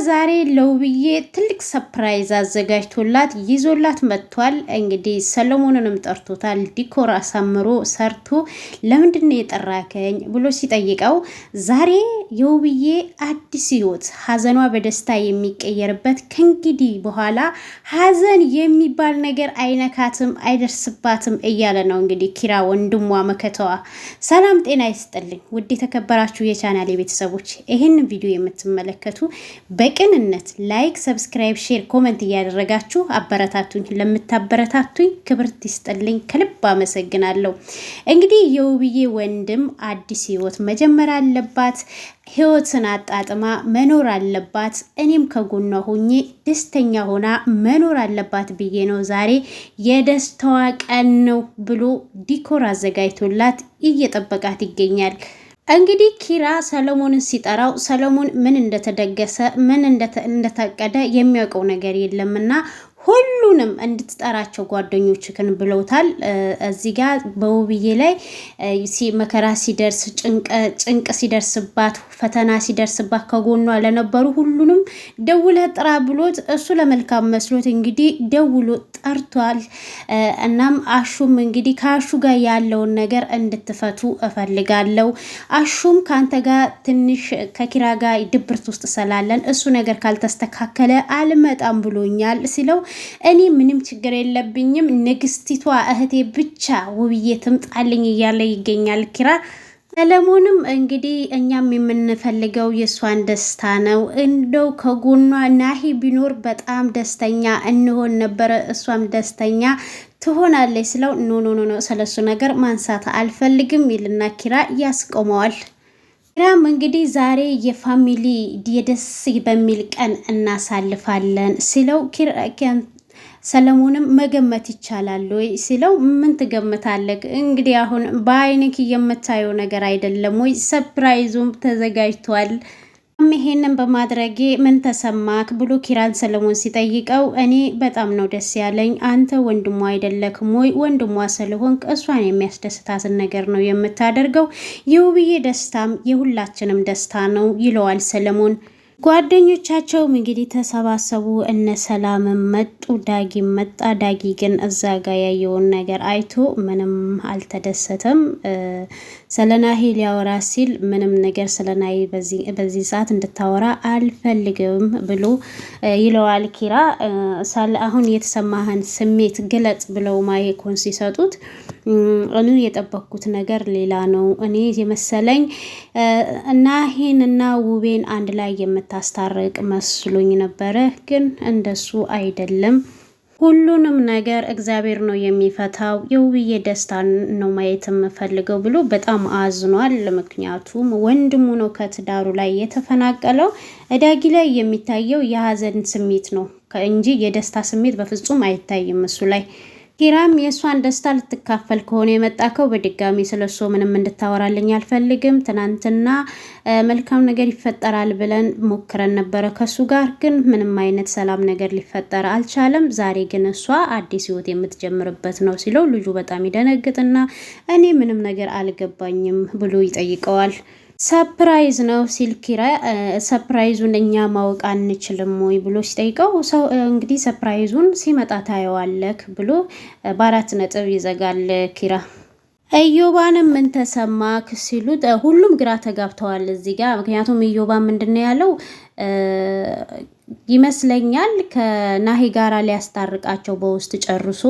ዛሬ ለውብዬ ትልቅ ሰርፕራይዝ አዘጋጅቶላት ይዞላት መጥቷል። እንግዲህ ሰለሞንንም ጠርቶታል። ዲኮር አሳምሮ ሰርቶ ለምንድነው የጠራከኝ ብሎ ሲጠይቀው ዛሬ የውብዬ አዲስ ህይወት ሀዘኗ በደስታ የሚቀየርበት ከእንግዲህ በኋላ ሀዘን የሚባል ነገር አይነካትም አይደርስባትም እያለ ነው። እንግዲህ ኪራ ወንድሟ መከተዋ። ሰላም ጤና ይስጥልኝ ውድ የተከበራችሁ የቻናሌ ቤተሰቦች ይህን ቪዲዮ የምትመለከቱ በቅንነት ላይክ፣ ሰብስክራይብ፣ ሼር፣ ኮሜንት እያደረጋችሁ አበረታቱኝ። ለምታበረታቱኝ ክብርት ይስጥልኝ ከልብ አመሰግናለሁ። እንግዲህ የውብዬ ወንድም አዲስ ህይወት መጀመር አለባት። ህይወትን አጣጥማ መኖር አለባት። እኔም ከጎኗ ሆኜ ደስተኛ ሆና መኖር አለባት ብዬ ነው ዛሬ የደስታዋ ቀን ነው ብሎ ዲኮር አዘጋጅቶላት እየጠበቃት ይገኛል። እንግዲህ ኪራ ሰለሞንን ሲጠራው ሰለሞን ምን እንደተደገሰ ምን እንደታቀደ የሚያውቀው ነገር የለምና ሁሉንም እንድትጠራቸው ጓደኞችክን ብለውታል። እዚህ ጋር በውብዬ ላይ መከራ ሲደርስ ጭንቅ ሲደርስባት ፈተና ሲደርስባት ከጎኗ ለነበሩ ሁሉንም ደውለህ ጥራ ብሎት እሱ ለመልካም መስሎት እንግዲህ ደውሎ ጠርቷል። እናም አሹም እንግዲህ ከአሹ ጋር ያለውን ነገር እንድትፈቱ እፈልጋለሁ። አሹም ከአንተ ጋር ትንሽ ከኪራ ጋር ድብርት ውስጥ ስላለን እሱ ነገር ካልተስተካከለ አልመጣም ብሎኛል ሲለው እኔ ምንም ችግር የለብኝም ንግስቲቷ እህቴ ብቻ ውብዬ ትምጣልኝ እያለ ይገኛል ኪራ። ሰለሞንም እንግዲህ እኛም የምንፈልገው የእሷን ደስታ ነው። እንደው ከጎኗ ናሂ ቢኖር በጣም ደስተኛ እንሆን ነበረ፣ እሷም ደስተኛ ትሆናለች ስለው ኖ ኖ ኖ ስለሱ ነገር ማንሳት አልፈልግም ይልና ኪራ ያስቆመዋል። ኪራም እንግዲህ ዛሬ የፋሚሊ የደስ በሚል ቀን እናሳልፋለን ሲለው ሰለሞንም መገመት ይቻላል ወይ ሲለው ምን ትገምታለህ? እንግዲህ አሁን በአይንክ የምታየው ነገር አይደለም ወይ? ሰፕራይዙም ተዘጋጅቷል። ይሄንን በማድረጌ ምን ተሰማክ ብሎ ኪራን ሰለሞን ሲጠይቀው እኔ በጣም ነው ደስ ያለኝ። አንተ ወንድሟ አይደለክም ወይ? ወንድሟ ስለሆንክ እሷን የሚያስደስታትን ነገር ነው የምታደርገው። የውብዬ ደስታም የሁላችንም ደስታ ነው ይለዋል ሰለሞን። ጓደኞቻቸውም እንግዲህ ተሰባሰቡ። እነ ሰላምም መጡ፣ ዳጊ መጣ። ዳጊ ግን እዛ ጋ ያየውን ነገር አይቶ ምንም አልተደሰተም። ስለናሂ ሊያወራ ሲል ምንም ነገር ስለናሂ በዚህ ሰዓት እንድታወራ አልፈልግም ብሎ ይለዋል ኪራ። አሁን የተሰማህን ስሜት ግለጽ ብለው ማይኮን ሲሰጡት እኔ የጠበቅኩት ነገር ሌላ ነው። እኔ የመሰለኝ ናሂንና ውቤን አንድ ላይ የምታስታርቅ መስሎኝ ነበረ፣ ግን እንደሱ አይደለም። ሁሉንም ነገር እግዚአብሔር ነው የሚፈታው። የውብዬ ደስታ ነው ማየት የምፈልገው ብሎ በጣም አዝኗል። ምክንያቱም ወንድሙ ነው ከትዳሩ ላይ የተፈናቀለው። ዳጊ ላይ የሚታየው የሀዘን ስሜት ነው እንጂ የደስታ ስሜት በፍጹም አይታይም እሱ ላይ። ኪራም የእሷን ደስታ ልትካፈል ከሆነ የመጣከው በድጋሚ ስለሱ ምንም እንድታወራልኝ አልፈልግም። ትናንትና መልካም ነገር ይፈጠራል ብለን ሞክረን ነበረ ከሱ ጋር፣ ግን ምንም አይነት ሰላም ነገር ሊፈጠር አልቻለም። ዛሬ ግን እሷ አዲስ ህይወት የምትጀምርበት ነው ሲለው ልጁ በጣም ይደነግጥና እኔ ምንም ነገር አልገባኝም ብሎ ይጠይቀዋል። ሰፕራይዝ ነው ሲል ኪራ ሰፕራይዙን እኛ ማወቅ አንችልም ወይ ብሎ ሲጠይቀው ሰው እንግዲህ ሰፕራይዙን ሲመጣ ታየዋለክ ብሎ በ4 ነጥብ ይዘጋል ኪራ። ኢዮባንም ምን ተሰማክ ሲሉት ሁሉም ግራ ተጋብተዋል እዚህ ጋር። ምክንያቱም ኢዮባ ምንድነው ያለው ይመስለኛል ከናሂ ጋራ ሊያስታርቃቸው በውስጥ ጨርሶ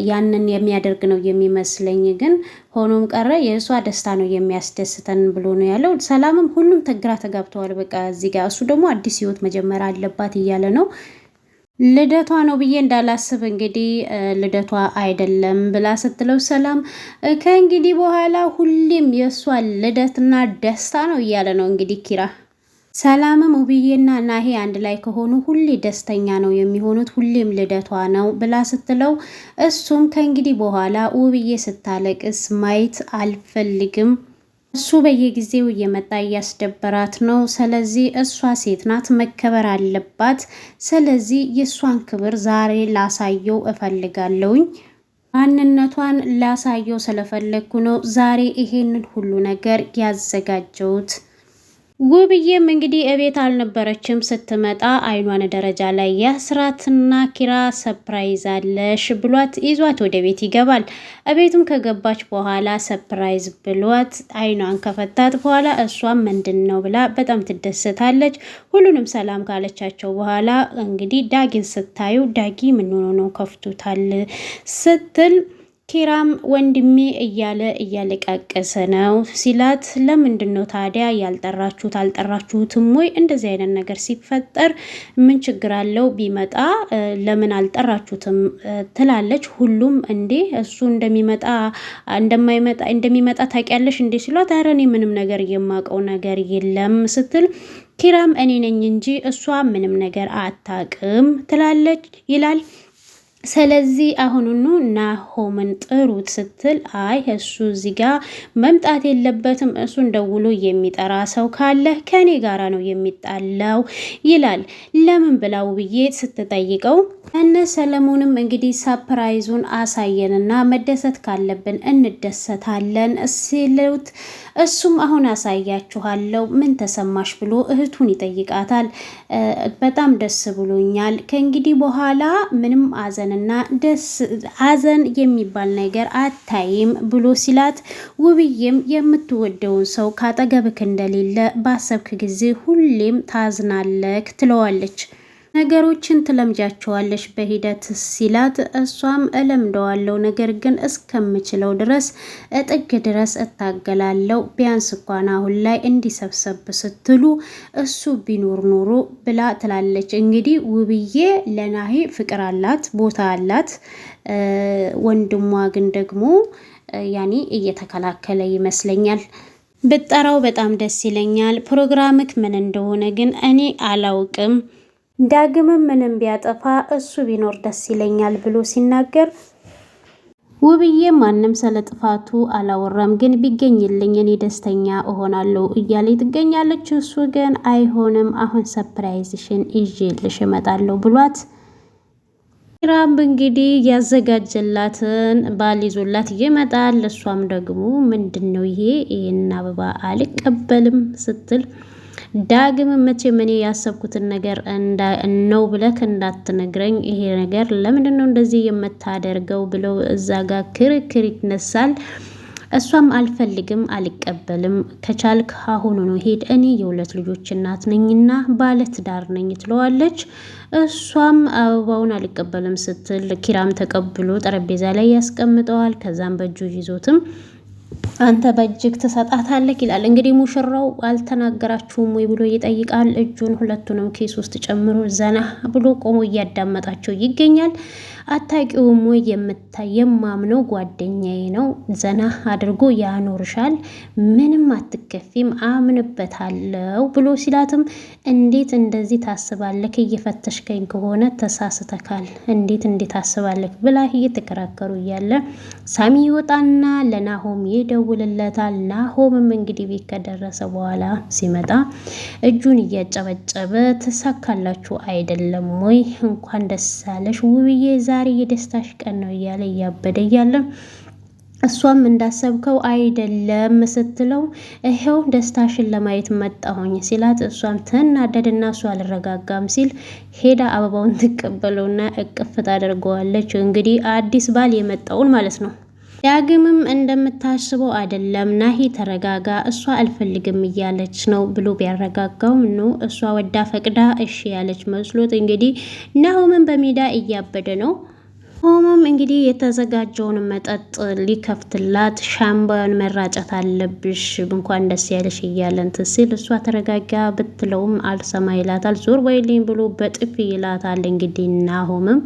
ያንን የሚያደርግ ነው የሚመስለኝ። ግን ሆኖም ቀረ የእሷ ደስታ ነው የሚያስደስተን ብሎ ነው ያለው። ሰላምም ሁሉም ግራ ተጋብተዋል በቃ እዚህ ጋር። እሱ ደግሞ አዲስ ህይወት መጀመር አለባት እያለ ነው። ልደቷ ነው ብዬ እንዳላስብ እንግዲህ ልደቷ አይደለም ብላ ስትለው ሰላም ከእንግዲህ በኋላ ሁሌም የእሷ ልደትና ደስታ ነው እያለ ነው እንግዲህ ኪራ። ሰላምም ውብዬና ናሂ አንድ ላይ ከሆኑ ሁሌ ደስተኛ ነው የሚሆኑት፣ ሁሌም ልደቷ ነው ብላ ስትለው እሱም ከእንግዲህ በኋላ ውብዬ ስታለቅስ ማየት አልፈልግም፣ እሱ በየጊዜው እየመጣ እያስደበራት ነው። ስለዚህ እሷ ሴት ናት፣ መከበር አለባት። ስለዚህ የእሷን ክብር ዛሬ ላሳየው እፈልጋለሁኝ። ማንነቷን ላሳየው ስለፈለግኩ ነው ዛሬ ይሄንን ሁሉ ነገር ያዘጋጀሁት ውብዬም እንግዲህ እቤት አልነበረችም። ስትመጣ አይኗን ደረጃ ላይ ያስራትና ኪራ ሰፕራይዝ አለሽ ብሏት ይዟት ወደ ቤት ይገባል። እቤቱም ከገባች በኋላ ሰፕራይዝ ብሏት አይኗን ከፈታት በኋላ እሷም ምንድን ነው ብላ በጣም ትደሰታለች። ሁሉንም ሰላም ካለቻቸው በኋላ እንግዲህ ዳጊን ስታዩ ዳጊ ምን ሆኖ ነው ከፍቶታል ስትል ኪራም ወንድሜ እያለ እያለቃቀሰ ነው ሲላት፣ ለምንድን ነው ታዲያ ያልጠራችሁት? አልጠራችሁትም ወይ? እንደዚህ አይነት ነገር ሲፈጠር ምን ችግር አለው ቢመጣ ለምን አልጠራችሁትም? ትላለች። ሁሉም እንዴ እሱ እንደሚመጣ ታውቂያለሽ እንዴ ሲሏት፣ ኧረ እኔ ምንም ነገር የማውቀው ነገር የለም ስትል ኪራም እኔ ነኝ እንጂ እሷ ምንም ነገር አታውቅም ትላለች ይላል። ስለዚህ አሁኑኑ ናሆምን ጥሩት ስትል፣ አይ እሱ እዚህ ጋር መምጣት የለበትም፣ እሱን ደውሎ የሚጠራ ሰው ካለ ከኔ ጋራ ነው የሚጣላው ይላል። ለምን ብላ ውብዬ ስትጠይቀው እነ ሰለሞንም እንግዲህ ሰፕራይዙን አሳየንና መደሰት ካለብን እንደሰታለን ሲሉት፣ እሱም አሁን አሳያችኋለሁ ምን ተሰማሽ ብሎ እህቱን ይጠይቃታል። በጣም ደስ ብሎኛል፣ ከእንግዲህ በኋላ ምንም ሐዘን የሚባል ነገር አታይም ብሎ ሲላት፣ ውብዬም የምትወደውን ሰው ካጠገብክ እንደሌለ ባሰብክ ጊዜ ሁሌም ታዝናለክ ትለዋለች። ነገሮችን ትለምጃቸዋለሽ በሂደት ሲላት፣ እሷም እለምደዋለው ነገር ግን እስከምችለው ድረስ እጥግ ድረስ እታገላለው፣ ቢያንስ እንኳን አሁን ላይ እንዲሰብሰብ ስትሉ እሱ ቢኖር ኖሮ ብላ ትላለች። እንግዲህ ውብዬ ለናሂ ፍቅር አላት፣ ቦታ አላት። ወንድሟ ግን ደግሞ ያኔ እየተከላከለ ይመስለኛል። ብጠራው በጣም ደስ ይለኛል። ፕሮግራምክ ምን እንደሆነ ግን እኔ አላውቅም። ዳግምም ምንም ቢያጠፋ እሱ ቢኖር ደስ ይለኛል ብሎ ሲናገር፣ ውብዬ ማንም ስለ ጥፋቱ አላወራም፣ ግን ቢገኝልኝ እኔ ደስተኛ እሆናለሁ እያለ ትገኛለች። እሱ ግን አይሆንም፣ አሁን ሰፕራይዝሽን ይዤልሽ እመጣለሁ ብሏት ኪራም እንግዲህ ያዘጋጀላትን ባል ይዞላት ይመጣል። እሷም ደግሞ ምንድን ነው ይሄን አበባ አልቀበልም ስትል፣ ዳግም መቼም እኔ ያሰብኩትን ነገር ነው ብለክ እንዳትነግረኝ፣ ይሄ ነገር ለምንድን ነው እንደዚህ የምታደርገው ብለው እዛ ጋር ክርክር ይነሳል። እሷም አልፈልግም፣ አልቀበልም፣ ከቻልክ አሁኑ ነው ሄድ፣ እኔ የሁለት ልጆች እናት ነኝና ባለ ትዳር ነኝ ትለዋለች። እሷም አበባውን አልቀበልም ስትል ኪራም ተቀብሎ ጠረጴዛ ላይ ያስቀምጠዋል። ከዛም በእጁ ይዞትም አንተ በእጅግ ትሰጣታለህ ይላል። እንግዲህ ሙሽራው አልተናገራችሁም ወይ ብሎ ይጠይቃል። እጁን ሁለቱንም ኬስ ውስጥ ጨምሮ ዘና ብሎ ቆሞ እያዳመጣቸው ይገኛል። አታውቂውም ወይ? የማምነው ጓደኛዬ ነው፣ ዘና አድርጎ ያኖርሻል፣ ምንም አትከፊም፣ አምንበታለው ብሎ ሲላትም፣ እንዴት እንደዚህ ታስባለክ? እየፈተሽከኝ ከሆነ ተሳስተካል፣ እንዴት ታስባለክ ብላ እየተከራከሩ እያለ ሳሚ ይወጣና ለናሆም ይደውልለታል። ናሆምም እንግዲህ ቤት ከደረሰ በኋላ ሲመጣ እጁን እያጨበጨበ ተሳካላችሁ አይደለም ወይ? እንኳን ደስ አለሽ ውብዬ፣ ዛሬ የደስታሽ ቀን ነው እያለ እያበደ እያለ እሷም እንዳሰብከው አይደለም ስትለው፣ ይሄው ደስታሽን ለማየት መጣሁኝ ሲላት፣ እሷም ትናደድና እሷ አልረጋጋም ሲል ሄዳ አበባውን ትቀበለውና እቅፍ ታደርገዋለች። እንግዲህ አዲስ ባል የመጣውን ማለት ነው። ዳግምም እንደምታስበው አይደለም፣ ናሂ ተረጋጋ፣ እሷ አልፈልግም እያለች ነው ብሎ ቢያረጋጋውም ነው እሷ ወዳ ፈቅዳ እሺ ያለች መስሎት እንግዲህ ናሆምን በሜዳ እያበደ ነው። ሆኖም እንግዲህ የተዘጋጀውን መጠጥ ሊከፍትላት ሻምባን መራጨት አለብሽ እንኳን ደስ ያለሽ እያለን ሲል እሷ ተረጋጋ ብትለውም አልሰማ ይላታል። ዞር በይልኝ ብሎ በጥፊ ይላታል። እንግዲህ ናሆምም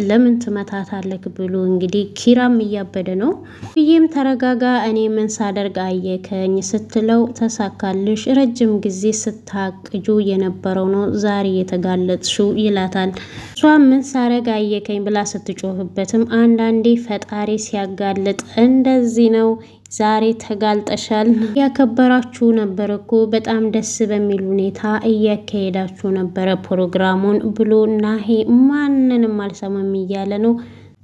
ለምን ትመታታለክ ብሎ እንግዲህ ኪራም እያበደ ነው። ይህም ተረጋጋ፣ እኔ ምን ሳደርግ አየከኝ ስትለው፣ ተሳካልሽ፣ ረጅም ጊዜ ስታቅጁ የነበረው ነው ዛሬ የተጋለጥሽው ይላታል። እሷ ምን ሳረግ አየከኝ ብላ ስትጮህበትም፣ አንዳንዴ ፈጣሪ ሲያጋልጥ እንደዚህ ነው፣ ዛሬ ተጋልጠሻል፣ ያከበራችሁ ነበር እኮ በጣም ደስ በሚል ሁኔታ እያካሄዳችሁ ነበረ ፕሮግራሙን ብሎ ናሂ ማንንም አልሰማም እያለ ነው።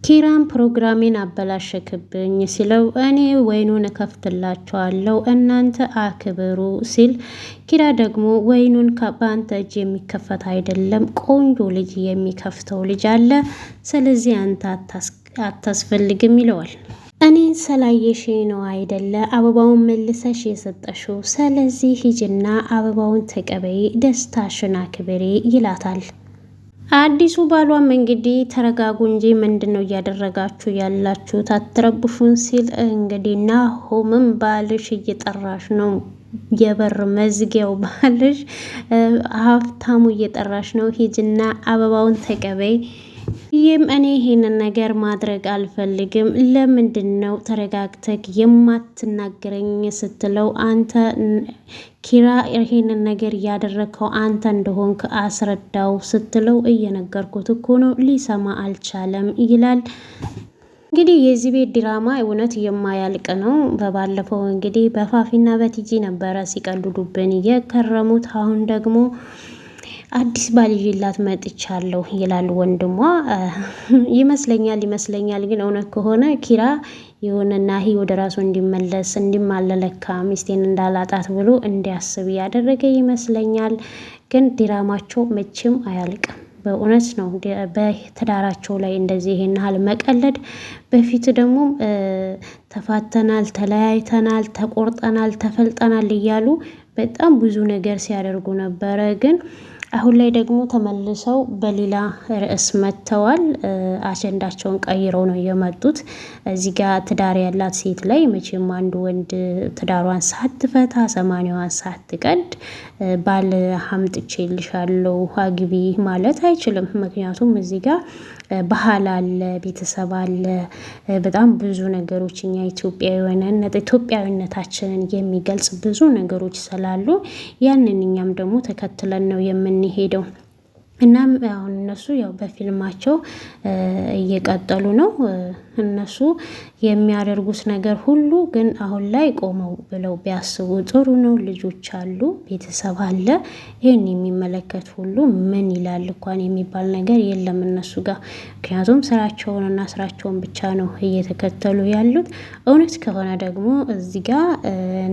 ኪራም ፕሮግራሜን አበላሸክብኝ ሲለው እኔ ወይኑን እከፍትላቸዋለሁ እናንተ አክብሩ ሲል ኪራ ደግሞ ወይኑን በአንተ እጅ የሚከፈት አይደለም፣ ቆንጆ ልጅ የሚከፍተው ልጅ አለ፣ ስለዚህ አንተ አታስፈልግም ይለዋል። እኔን ስላየሽ ነው አይደለ አበባውን መልሰሽ የሰጠሽው፣ ስለዚህ ሂጅና አበባውን ተቀበይ፣ ደስታሽን አክብሬ ይላታል። አዲሱ ባሏም እንግዲህ ተረጋጉ እንጂ ምንድን ነው እያደረጋችሁ ያላችሁት? አትረብሹን ሲል እንግዲህ ናሆምም ባልሽ እየጠራሽ ነው፣ የበር መዝጊያው ባልሽ ሀብታሙ እየጠራሽ ነው፣ ሂጅና አበባውን ተቀበይ። ይህም እኔ ይሄንን ነገር ማድረግ አልፈልግም፣ ለምንድን ነው ተረጋግተክ የማትናገረኝ ስትለው አንተ ኪራ ይሄንን ነገር እያደረግከው አንተ እንደሆንክ አስረዳው ስትለው እየነገርኩት እኮ ነው ሊሰማ አልቻለም ይላል። እንግዲህ የዚህ ቤት ድራማ እውነት የማያልቅ ነው። በባለፈው እንግዲህ በፋፊና በቲጂ ነበረ ሲቀልዱብን የከረሙት። አሁን ደግሞ አዲስ ባል ይዤላት መጥቻለሁ ይላል ወንድሟ። ይመስለኛል ግን እውነት ከሆነ ኪራ የሆነና ወደ ራሱ እንዲመለስ እንዲማለለካ ሚስቴን እንዳላጣት ብሎ እንዲያስብ ያደረገ ይመስለኛል። ግን ድራማቸው መቼም አያልቅም። በእውነት ነው በትዳራቸው ላይ እንደዚህ ይሄን ያህል መቀለድ። በፊት ደግሞ ተፋተናል፣ ተለያይተናል፣ ተቆርጠናል፣ ተፈልጠናል እያሉ በጣም ብዙ ነገር ሲያደርጉ ነበረ። ግን አሁን ላይ ደግሞ ተመልሰው በሌላ ርዕስ መጥተዋል። አጀንዳቸውን ቀይረው ነው የመጡት። እዚህ ጋር ትዳር ያላት ሴት ላይ መቼም አንድ ወንድ ትዳሯን ሳትፈታ ሰማንያዋን ሳትቀድ ባል አምጥቼልሻለሁ አግቢ ማለት አይችልም። ምክንያቱም እዚህ ጋር ባህል አለ፣ ቤተሰብ አለ፣ በጣም ብዙ ነገሮች እኛ ኢትዮጵያዊነታችንን የሚገልጽ ብዙ ነገሮች ስላሉ ያንን እኛም ደግሞ ተከትለን ነው የምንሄደው። እናም አሁን እነሱ ያው በፊልማቸው እየቀጠሉ ነው። እነሱ የሚያደርጉት ነገር ሁሉ ግን አሁን ላይ ቆመው ብለው ቢያስቡ ጥሩ ነው። ልጆች አሉ፣ ቤተሰብ አለ። ይህን የሚመለከት ሁሉ ምን ይላል እንኳን የሚባል ነገር የለም እነሱ ጋር። ምክንያቱም ስራቸውንና ስራቸውን ብቻ ነው እየተከተሉ ያሉት። እውነት ከሆነ ደግሞ እዚህ ጋር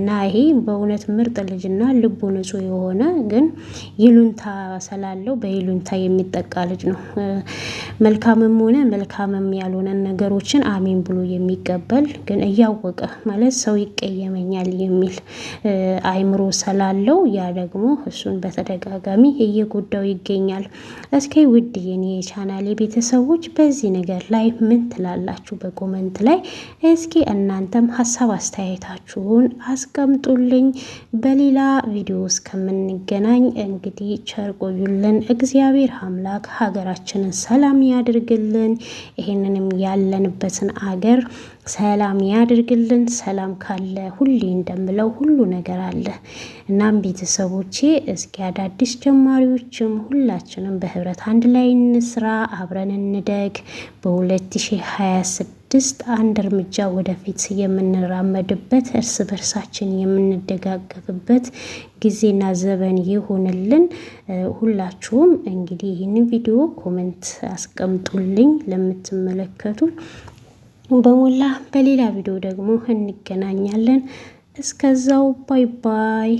ናሂ በእውነት ምርጥ ልጅና ልቡ ንጹሕ የሆነ ግን ይሉንታ ስላለው በይሉንታ የሚጠቃ ልጅ ነው። መልካምም ሆነ መልካምም ያልሆነን ነገሮችን አሜን ብሎ የሚቀበል ግን እያወቀ ማለት ሰው ይቀየመኛል የሚል አይምሮ ስላለው ያ ደግሞ እሱን በተደጋጋሚ እየጎዳው ይገኛል። እስኪ ውድ የኔ ቻናሌ ቤተሰቦች በዚህ ነገር ላይ ምን ትላላችሁ? በኮመንት ላይ እስኪ እናንተም ሀሳብ አስተያየታችሁን አስቀምጡልኝ። በሌላ ቪዲዮ እስከምንገናኝ እንግዲህ ቸር ቆዩልን። እግዚአብሔር አምላክ ሀገራችንን ሰላም ያድርግልን። ይሄንንም ያለንበትን አገር ሰላም ያድርግልን። ሰላም ካለ ሁሌ እንደምለው ሁሉ ነገር አለ። እናም ቤተሰቦቼ እስኪ አዳዲስ ጀማሪዎችም ሁላችንም በህብረት አንድ ላይ እንስራ፣ አብረን እንደግ። በ2026 አንድ እርምጃ ወደፊት የምንራመድበት እርስ በርሳችን የምንደጋገፍበት ጊዜና ዘመን ይሆንልን። ሁላችሁም እንግዲህ ይህንን ቪዲዮ ኮሜንት አስቀምጡልኝ ለምትመለከቱ በሞላ። በሌላ ቪዲዮ ደግሞ እንገናኛለን። እስከዛው ባይ ባይ።